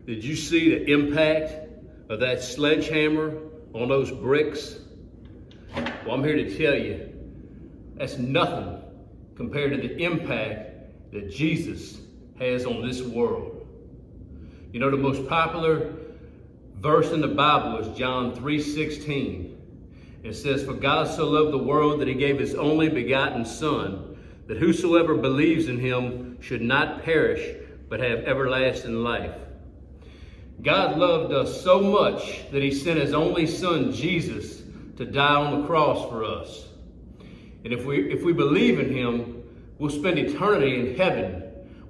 Did you see the impact of that sledgehammer on those bricks? Well, I'm here to tell you, that's nothing compared to the impact that Jesus has on this world. You know, the most popular verse in the Bible is John 3:16. It says, "For God so loved the world that he gave his only begotten Son, that whosoever believes in him should not perish, but have everlasting life." God loved us so much that he sent his only Son, Jesus, to die on the cross for us. And if we believe in him, we'll spend eternity in heaven